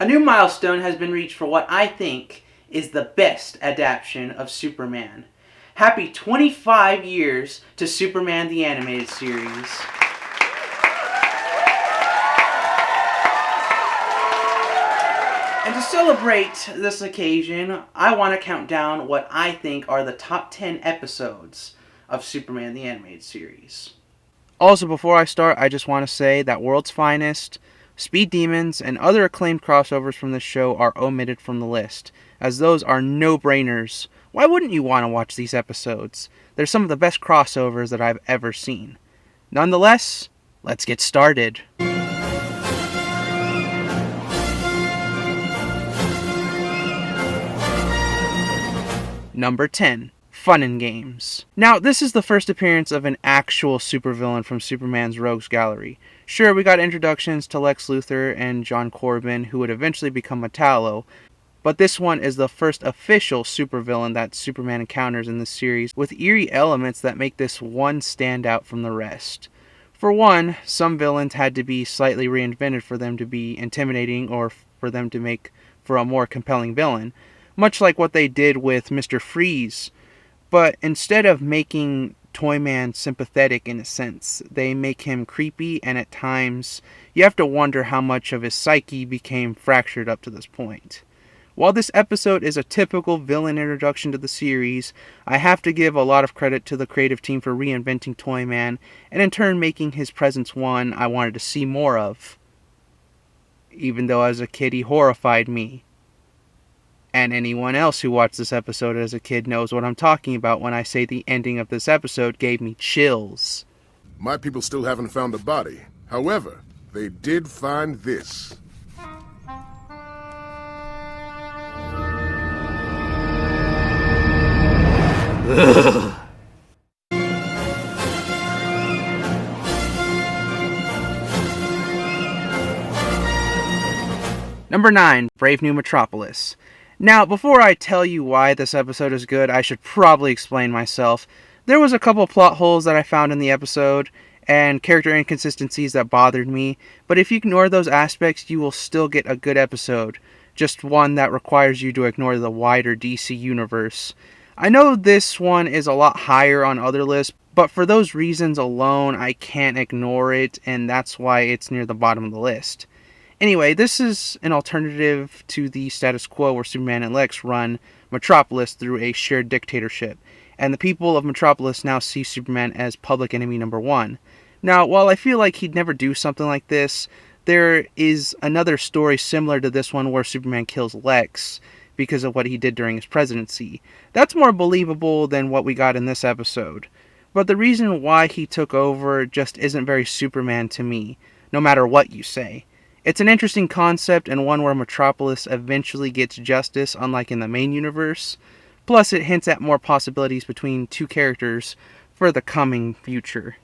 A new milestone has been reached for what I think is the best adaptation of Superman. Happy 25 years to Superman the Animated Series. And to celebrate this occasion, I want to count down what I think are the top 10 episodes of Superman the Animated Series. Also, before I start, I just want to say that World's Finest, Speed Demons, and other acclaimed crossovers from this show are omitted from the list, as those are no-brainers. Why wouldn't you want to watch these episodes? They're some of the best crossovers that I've ever seen. Nonetheless, let's get started. Number 10. Fun and Games. Now, this is the first appearance of an actual supervillain from Superman's Rogues Gallery. Sure, we got introductions to Lex Luthor and John Corbin, who would eventually become Metallo, but this one is the first official supervillain that Superman encounters in the series, with eerie elements that make this one stand out from the rest. For one, some villains had to be slightly reinvented for them to be intimidating or for them to make for a more compelling villain, much like what they did with Mr. Freeze. But instead of making Toyman sympathetic in a sense, they make him creepy, and at times you have to wonder how much of his psyche became fractured up to this point. While this episode is a typical villain introduction to the series, I have to give a lot of credit to the creative team for reinventing Toyman, and in turn making his presence one I wanted to see more of. Even though as a kid he horrified me. And anyone else who watched this episode as a kid knows what I'm talking about when I say the ending of this episode gave me chills. My people still haven't found a body. However, they did find this. Ugh. Number 9. Brave New Metropolis. Now, before I tell you why this episode is good, I should probably explain myself. There was a couple plot holes that I found in the episode, and character inconsistencies that bothered me, but if you ignore those aspects, you will still get a good episode. Just one that requires you to ignore the wider DC universe. I know this one is a lot higher on other lists, but for those reasons alone, I can't ignore it, and that's why it's near the bottom of the list. Anyway, this is an alternative to the status quo where Superman and Lex run Metropolis through a shared dictatorship, and the people of Metropolis now see Superman as public enemy number one. Now, while I feel like he'd never do something like this, there is another story similar to this one where Superman kills Lex because of what he did during his presidency. That's more believable than what we got in this episode. But the reason why he took over just isn't very Superman to me, no matter what you say. It's an interesting concept and one where Metropolis eventually gets justice, unlike in the main universe. Plus, it hints at more possibilities between two characters for the coming future.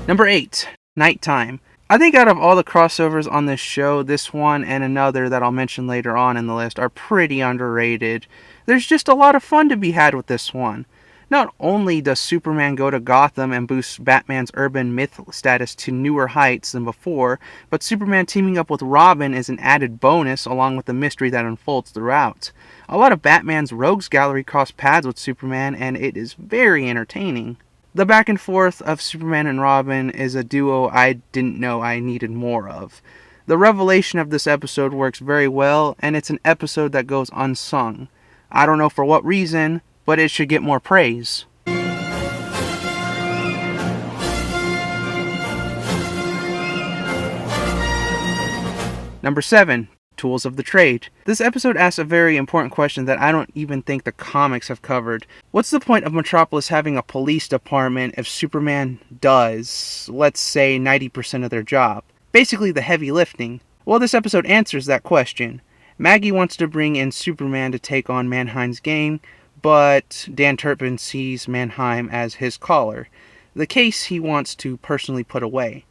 Number 8. Nighttime. I think out of all the crossovers on this show, this one and another that I'll mention later on in the list are pretty underrated. There's just a lot of fun to be had with this one. Not only does Superman go to Gotham and boost Batman's urban myth status to newer heights than before, but Superman teaming up with Robin is an added bonus along with the mystery that unfolds throughout. A lot of Batman's Rogues Gallery cross paths with Superman, and it is very entertaining. The back and forth of Superman and Robin is a duo I didn't know I needed more of. The revelation of this episode works very well, and it's an episode that goes unsung. I don't know for what reason, but it should get more praise. Number 7. Tools of the Trade. This episode asks a very important question that I don't even think the comics have covered. What's the point of Metropolis having a police department if Superman does, let's say, 90% of their job? Basically the heavy lifting. Well, this episode answers that question. Maggie wants to bring in Superman to take on Mannheim's gang, but Dan Turpin sees Mannheim as his caller, the case he wants to personally put away.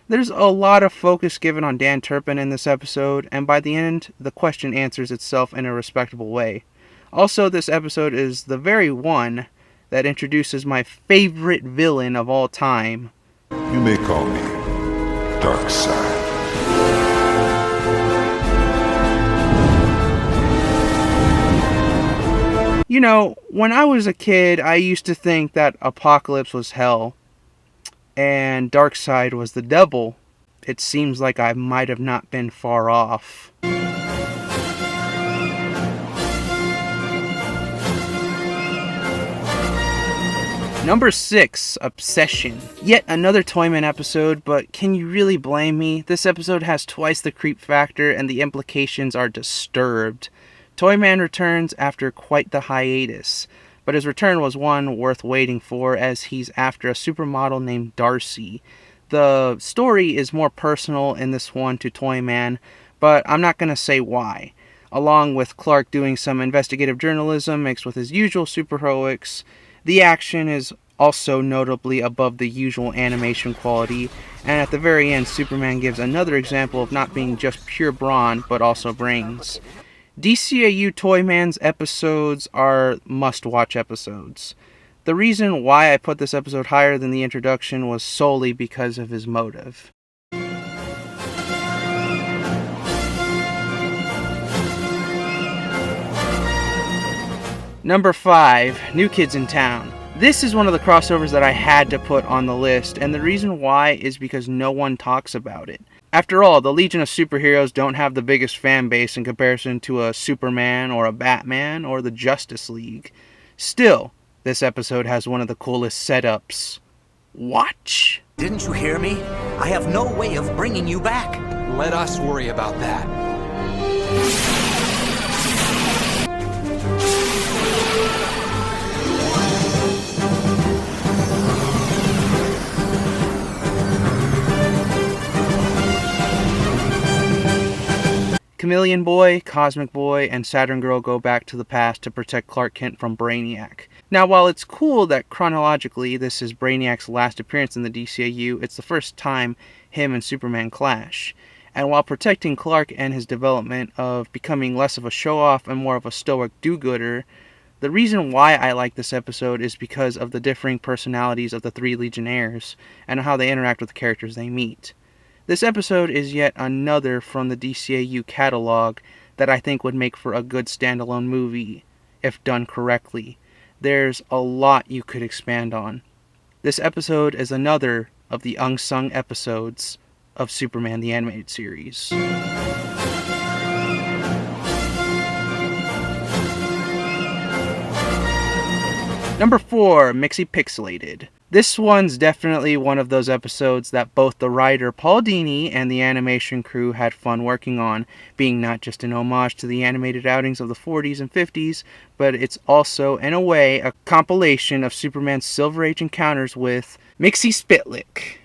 There's a lot of focus given on Dan Turpin in this episode, and by the end, the question answers itself in a respectable way. Also, this episode is the very one that introduces my favorite villain of all time. You may call me Darkseid. You know, when I was a kid, I used to think that Apocalypse was hell and Darkseid was the devil. It seems like I might have not been far off. Number 6, Obsession. Yet another Toyman episode, but can you really blame me? This episode has twice the creep factor and the implications are disturbed. Toyman returns after quite the hiatus, but his return was one worth waiting for as he's after a supermodel named Darcy. The story is more personal in this one to Toyman, but I'm not going to say why. Along with Clark doing some investigative journalism mixed with his usual superheroics, the action is also notably above the usual animation quality, and at the very end Superman gives another example of not being just pure brawn, but also brains. DCAU Toyman's episodes are must-watch episodes. The reason why I put this episode higher than the introduction was solely because of his motive. Number 5, New Kids in Town. This is one of the crossovers that I had to put on the list, and the reason why is because no one talks about it. After all, the Legion of Superheroes don't have the biggest fan base in comparison to a Superman or a Batman or the Justice League. Still, this episode has one of the coolest setups. Watch! Didn't you hear me? I have no way of bringing you back. Let us worry about that. Chameleon Boy, Cosmic Boy, and Saturn Girl go back to the past to protect Clark Kent from Brainiac. Now, while it's cool that chronologically this is Brainiac's last appearance in the DCAU, it's the first time him and Superman clash. And while protecting Clark and his development of becoming less of a show-off and more of a stoic do-gooder, the reason why I like this episode is because of the differing personalities of the three Legionnaires and how they interact with the characters they meet. This episode is yet another from the DCAU catalog that I think would make for a good standalone movie, if done correctly. There's a lot you could expand on. This episode is another of the unsung episodes of Superman the Animated Series. Number 4, Mixy Pixelated. This one's definitely one of those episodes that both the writer Paul Dini and the animation crew had fun working on, being not just an homage to the animated outings of the 40s and 50s, but it's also, in a way, a compilation of Superman's Silver Age encounters with Mixy Spitlick,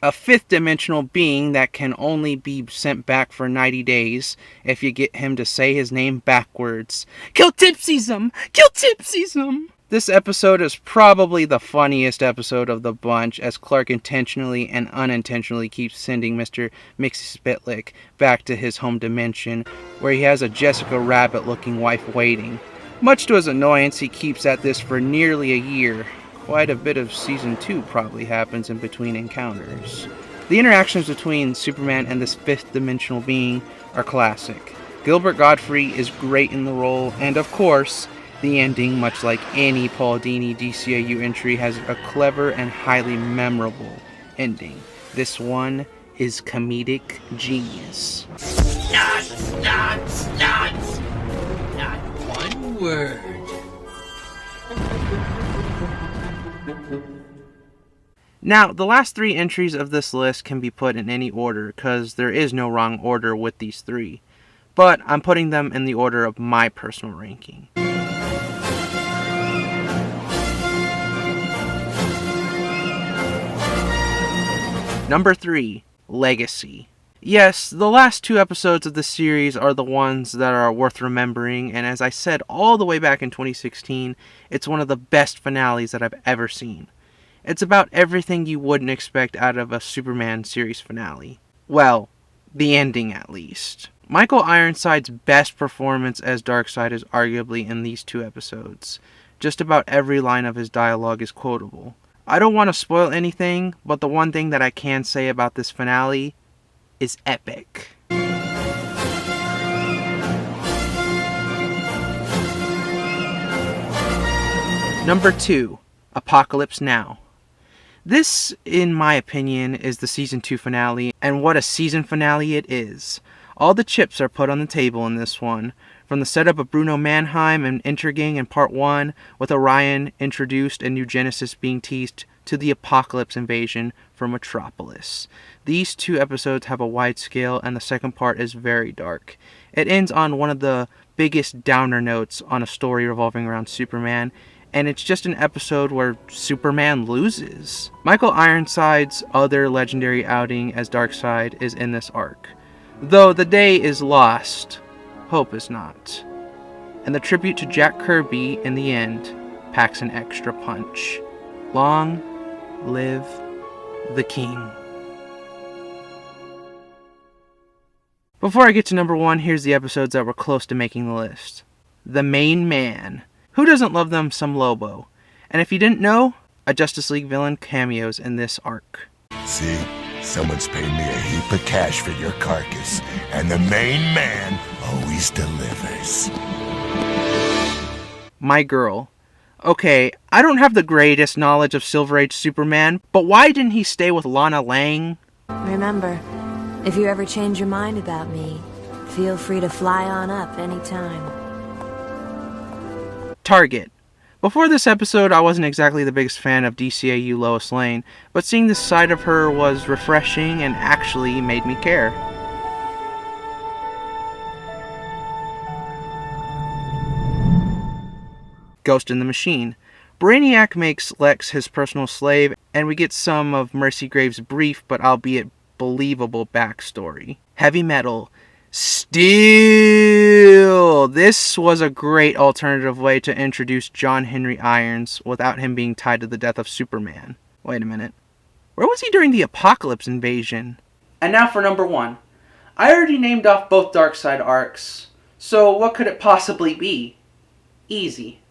a fifth-dimensional being that can only be sent back for 90 days if you get him to say his name backwards. Kill Tipsy-zum! Kill Tipsy-zum! This episode is probably the funniest episode of the bunch, as Clark intentionally and unintentionally keeps sending Mr. Mixy Spitlick back to his home dimension, where he has a Jessica Rabbit-looking wife waiting. Much to his annoyance, he keeps at this for nearly a year. Quite a bit of Season 2 probably happens in between encounters. The interactions between Superman and this fifth-dimensional being are classic. Gilbert Gottfried is great in the role, and of course, the ending, much like any Paul Dini DCAU entry, has a clever and highly memorable ending. This one is comedic genius. Nuts! Nuts! Nuts! Not one word. Now, the last 3 entries of this list can be put in any order, because there is no wrong order with these 3. But I'm putting them in the order of my personal ranking. Number 3, Legacy. Yes, the last 2 episodes of this series are the ones that are worth remembering, and as I said all the way back in 2016, it's one of the best finales that I've ever seen. It's about everything you wouldn't expect out of a Superman series finale. Well, the ending at least. Michael Ironside's best performance as Darkseid is arguably in these 2 episodes. Just about every line of his dialogue is quotable. I don't want to spoil anything, but the one thing that I can say about this finale is epic. Number 2, Apocalypse Now. This, in my opinion, is the Season 2 finale, and what a season finale it is. All the chips are put on the table in this one, from the setup of Bruno Mannheim and Intergang in Part 1, with Orion introduced and New Genesis being teased, to the Apocalypse invasion for Metropolis. These 2 episodes have a wide scale, and the second part is very dark. It ends on one of the biggest downer notes on a story revolving around Superman, and it's just an episode where Superman loses. Michael Ironside's other legendary outing as Darkseid is in this arc. Though the day is lost, hope is not. And the tribute to Jack Kirby in the end packs an extra punch. Long live the King. Before I get to number 1, here's the episodes that were close to making the list. The Main Man. Who doesn't love them some Lobo? And if you didn't know, a Justice League villain cameos in this arc. See? Someone's paid me a heap of cash for your carcass, and the Main Man always delivers. My Girl. Okay, I don't have the greatest knowledge of Silver Age Superman, but why didn't he stay with Lana Lang? Remember, if you ever change your mind about me, feel free to fly on up anytime. Target. Before this episode, I wasn't exactly the biggest fan of DCAU Lois Lane, but seeing this side of her was refreshing and actually made me care. Ghost in the Machine. Brainiac makes Lex his personal slave, and we get some of Mercy Graves' brief but albeit believable backstory. Heavy Metal. Steel! This was a great alternative way to introduce John Henry Irons without him being tied to the death of Superman. Wait a minute. Where was he during the Apocalypse invasion? And now for number 1. I already named off both Darkseid arcs, so what could it possibly be? Easy.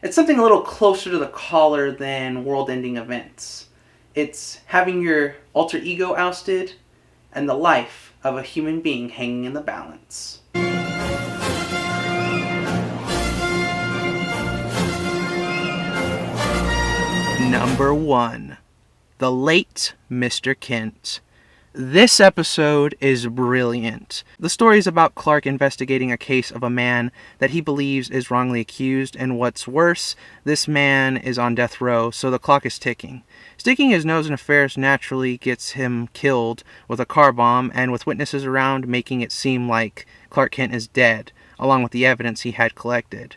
It's something a little closer to the collar than world-ending events. It's having your alter ego ousted, and the life of a human being hanging in the balance. Number 1. The Late Mr. Kent. This episode is brilliant. The story is about Clark investigating a case of a man that he believes is wrongly accused, and what's worse, this man is on death row, so the clock is ticking. Sticking his nose in affairs naturally gets him killed with a car bomb, and with witnesses around making it seem like Clark Kent is dead, along with the evidence he had collected.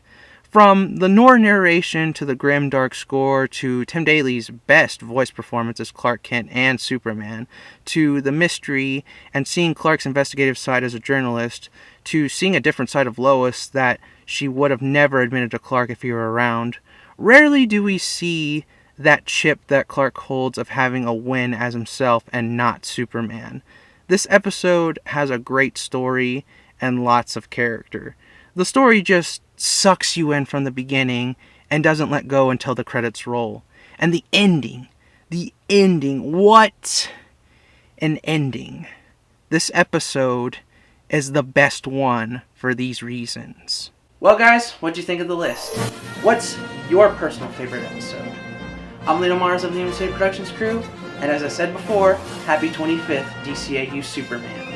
From the noir narration to the grim dark score to Tim Daly's best voice performance as Clark Kent and Superman, to the mystery and seeing Clark's investigative side as a journalist, to seeing a different side of Lois that she would have never admitted to Clark if he were around, rarely do we see that chip that Clark holds of having a win as himself and not Superman. This episode has a great story and lots of character. The story just sucks you in from the beginning and doesn't let go until the credits roll. And the ending, what an ending. This episode is the best one for these reasons. Well guys, what'd you think of the list? What's your personal favorite episode? I'm Lino Mars of the Human Productions crew, and as I said before, happy 25th DCAU Superman.